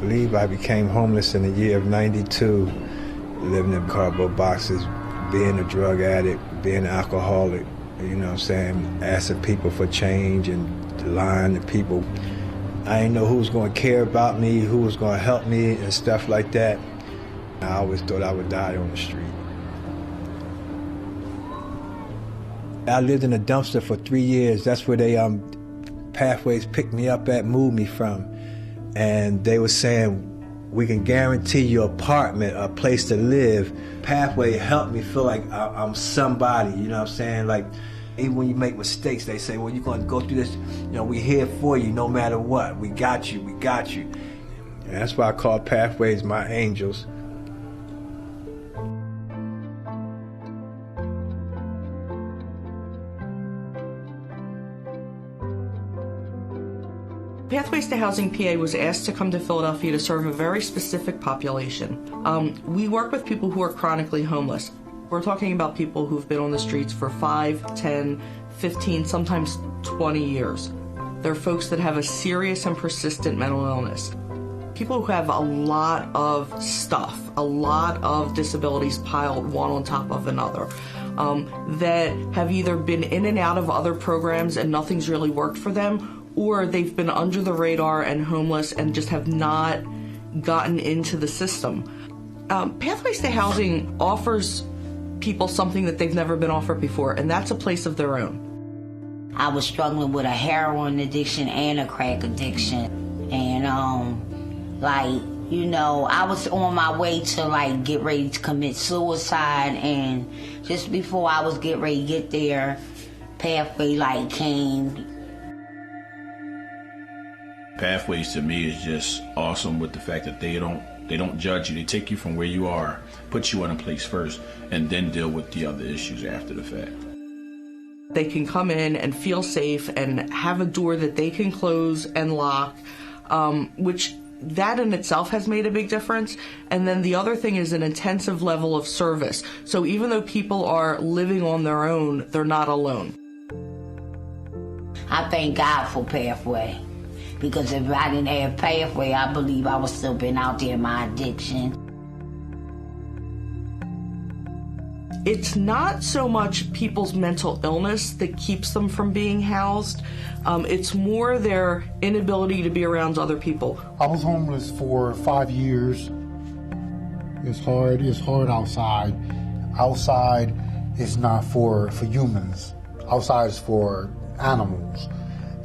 believe I became homeless in the year of 92, living in cardboard boxes, being a drug addict, being an alcoholic, you know what I'm saying, asking people for change and lying to people. I didn't know who was going to care about me, who was going to help me and stuff like that. I always thought I would die on the street. I lived in a dumpster for 3 years. That's where they Pathways picked me up at, moved me from. And they were saying, we can guarantee your apartment, a place to live. Pathway helped me feel like I'm somebody, you know what I'm saying? Like, even when you make mistakes, they say, well, you're going to go through this, you know, we're here for you no matter what. We got you, we got you. And that's why I call Pathways my angels. Pathways to Housing PA was asked to come to Philadelphia to serve a very specific population. We work with people who are chronically homeless. We're talking about people who've been on the streets for 5, 10, 15, sometimes 20 years. They're folks that have a serious and persistent mental illness. People who have a lot of stuff, a lot of disabilities piled one on top of another, that have either been in and out of other programs and nothing's really worked for them, or they've been under the radar and homeless and just have not gotten into the system. Pathways to Housing offers people something that they've never been offered before, and that's a place of their own. I was struggling with a heroin addiction and a crack addiction. And, I was on my way to, get ready to commit suicide. And just before I was getting ready to get there, Pathway, came. Pathways to me is just awesome with the fact that they don't judge you. They take you from where you are, put you in a place first, and then deal with the other issues after the fact. They can come in and feel safe and have a door that they can close and lock, which that in itself has made a big difference. And then the other thing is an intensive level of service. So even though people are living on their own, they're not alone. I thank God for Pathway. Because if I didn't have Pathway, I believe I would still been out there in my addiction. It's not so much people's mental illness that keeps them from being housed. It's more their inability to be around other people. I was homeless for 5 years. It's hard outside. Outside is not for humans. Outside is for animals.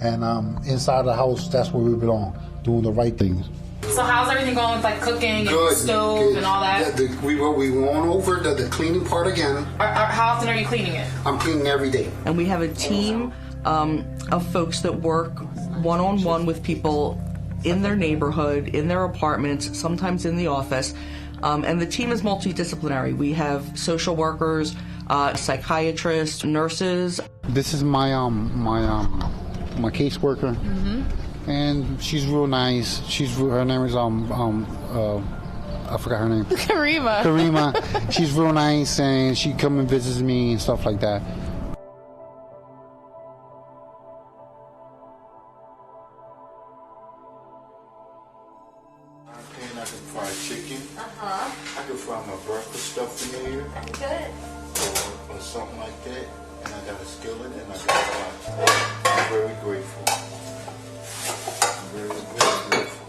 And inside the house, that's where we belong, doing the right things. So how's everything going with cooking and stove and all that? We went over the cleaning part again. How often are you cleaning it? I'm cleaning every day. And we have a team of folks that work one-on-one with people in their neighborhood, in their apartments, sometimes in the office. And the team is multidisciplinary. We have social workers, psychiatrists, nurses. This is my caseworker, and she's real nice. Her name is I forgot her name. Karima. She's real nice, and she come and visits me and stuff like that. I can fry chicken. I can fry my breakfast stuff in here. Good. Or something like that. And I got a skillet and I got a pot. I'm very grateful. I'm very, very grateful.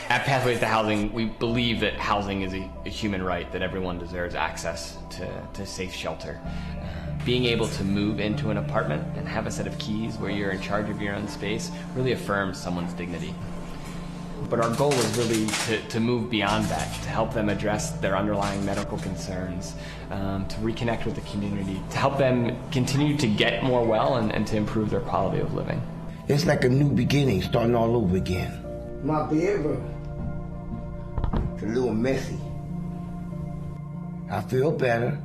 At Pathways to Housing, we believe that housing is a human right, that everyone deserves access to safe shelter. Being able to move into an apartment and have a set of keys where you're in charge of your own space really affirms someone's dignity. But our goal is really to move beyond that, to help them address their underlying medical concerns, to reconnect with the community, to help them continue to get more well and to improve their quality of living. It's like a new beginning, starting all over again. My bedroom, it's a little messy. I feel better.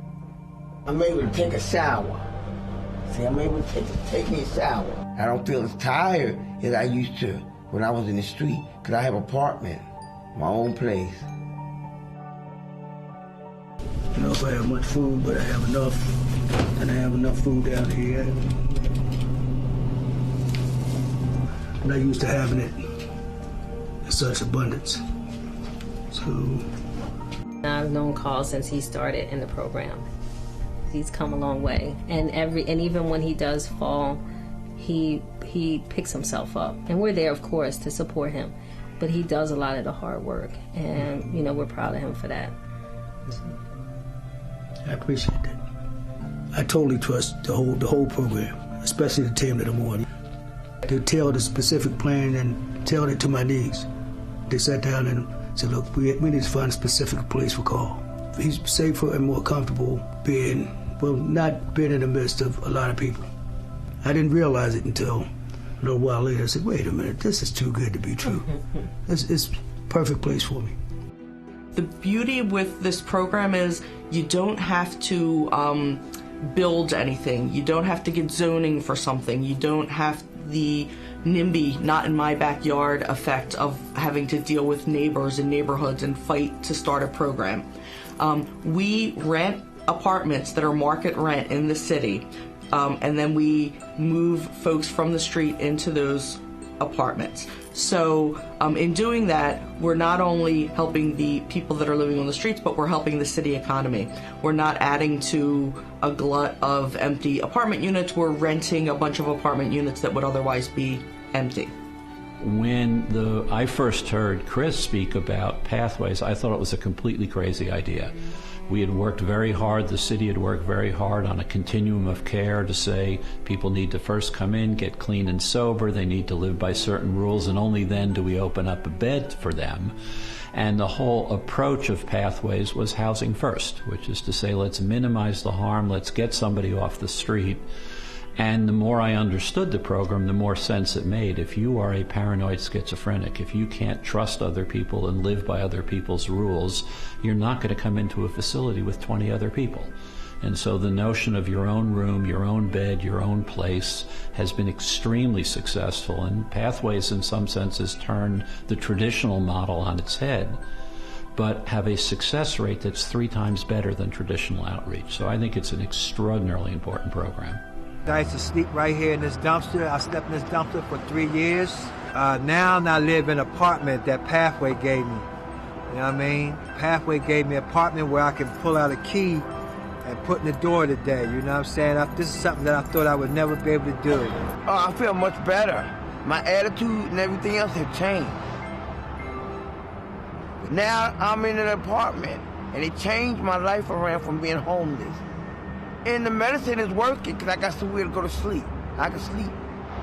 I'm able to take a shower. See, I'm able to take me a shower. I don't feel as tired as I used to when I was in the street, because I have an apartment, my own place. I don't know if I have much food, but I have enough, and I have enough food down here. I'm not used to having it such abundance. So I've known Carl since he started in the program. He's come a long way, and even when he does fall, he picks himself up, and we're there, of course, to support him. But he does a lot of the hard work, and we're proud of him for that. I appreciate that. I totally trust the whole program, especially the team that I'm on. They tell the specific plan and tell it to my needs. They sat down and said, look, we need to find a specific place for Carl. He's safer and more comfortable not being in the midst of a lot of people. I didn't realize it until a little while later. I said, wait a minute, this is too good to be true. It's a perfect place for me. The beauty with this program is you don't have to build anything. You don't have to get zoning for something. You don't have the NIMBY, not in my backyard effect of having to deal with neighbors and neighborhoods and fight to start a program. We rent apartments that are market rent in the city, and then we move folks from the street into those apartments. So in doing that, we're not only helping the people that are living on the streets, but we're helping the city economy. We're not adding to a glut of empty apartment units. We're renting a bunch of apartment units that would otherwise be empty. When I first heard Chris speak about pathways, I thought it was a completely crazy idea. We had worked very hard, the city had worked very hard on a continuum of care to say people need to first come in, get clean and sober, they need to live by certain rules, and only then do we open up a bed for them. And the whole approach of pathways was housing first, which is to say let's minimize the harm, let's get somebody off the street. And the more I understood the program, the more sense it made. If you are a paranoid schizophrenic, if you can't trust other people and live by other people's rules, you're not going to come into a facility with 20 other people. And so the notion of your own room, your own bed, your own place has been extremely successful. And Pathways, in some senses, turned the traditional model on its head, but have a success rate that's 3 times better than traditional outreach. So I think it's an extraordinarily important program. I used to sleep right here in this dumpster. I slept in this dumpster for 3 years. Now I live in an apartment that Pathway gave me. You know what I mean? Pathway gave me an apartment where I can pull out a key and put in the door today. You know what I'm saying? This is something that I thought I would never be able to do. I feel much better. My attitude and everything else have changed. Now I'm in an apartment, and it changed my life around from being homeless. And the medicine is working because I got somewhere to go to sleep. I can sleep.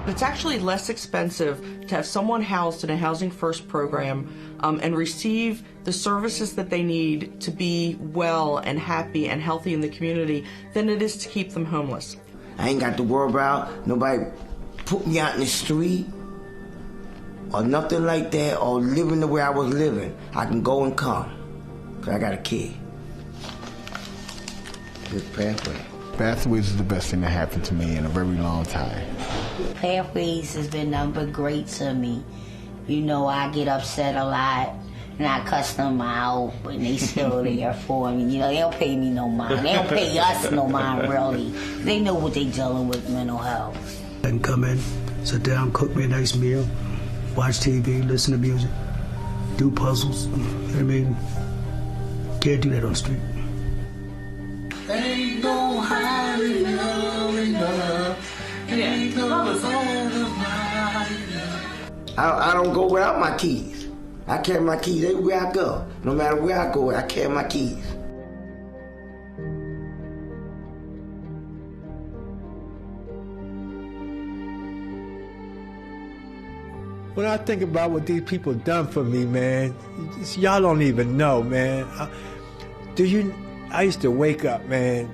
It's actually less expensive to have someone housed in a Housing First program and receive the services that they need to be well and happy and healthy in the community than it is to keep them homeless. I ain't got to worry about nobody put me out in the street or nothing like that, or living the way I was living. I can go and come because I got a kid. This Pathway. Pathways is the best thing that happened to me in a very long time. Pathways has been nothing but great to me. You know, I get upset a lot, and I cuss them out, but they still there for me. You know, they don't pay me no mind. They don't pay us no mind, really. They know what they dealing with, mental health. I can come in, sit down, cook me a nice meal, watch TV, listen to music, do puzzles. You know what I mean? Can't do that on the street. Ain't no hiding love. Ain't no I don't go without my keys. I carry my keys everywhere I go. No matter where I go, I carry my keys. When I think about what these people done for me, man, y'all don't even know, man. I used to wake up, man,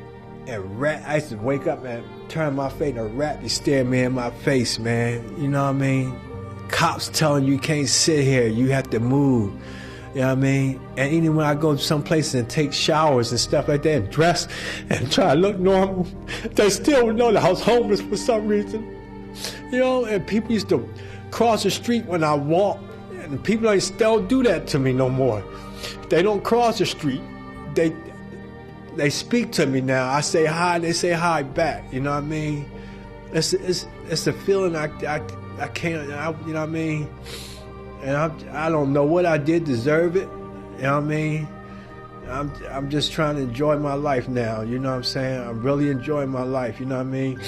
and I used to wake up and turn my face and a rat be staring me in my face, man. You know what I mean? Cops telling you can't sit here, you have to move. You know what I mean? And even when I go to some places and take showers and stuff like that and dress and try to look normal, they still know that I was homeless for some reason. You know, and people used to cross the street when I walk, and people still do that to me no more. They don't cross the street. They speak to me now. I say hi, they say hi back. You know what I mean? It's a feeling I can't. You know what I mean? And I don't know what I did to deserve it. You know what I mean? I'm just trying to enjoy my life now. You know what I'm saying? I'm really enjoying my life. You know what I mean?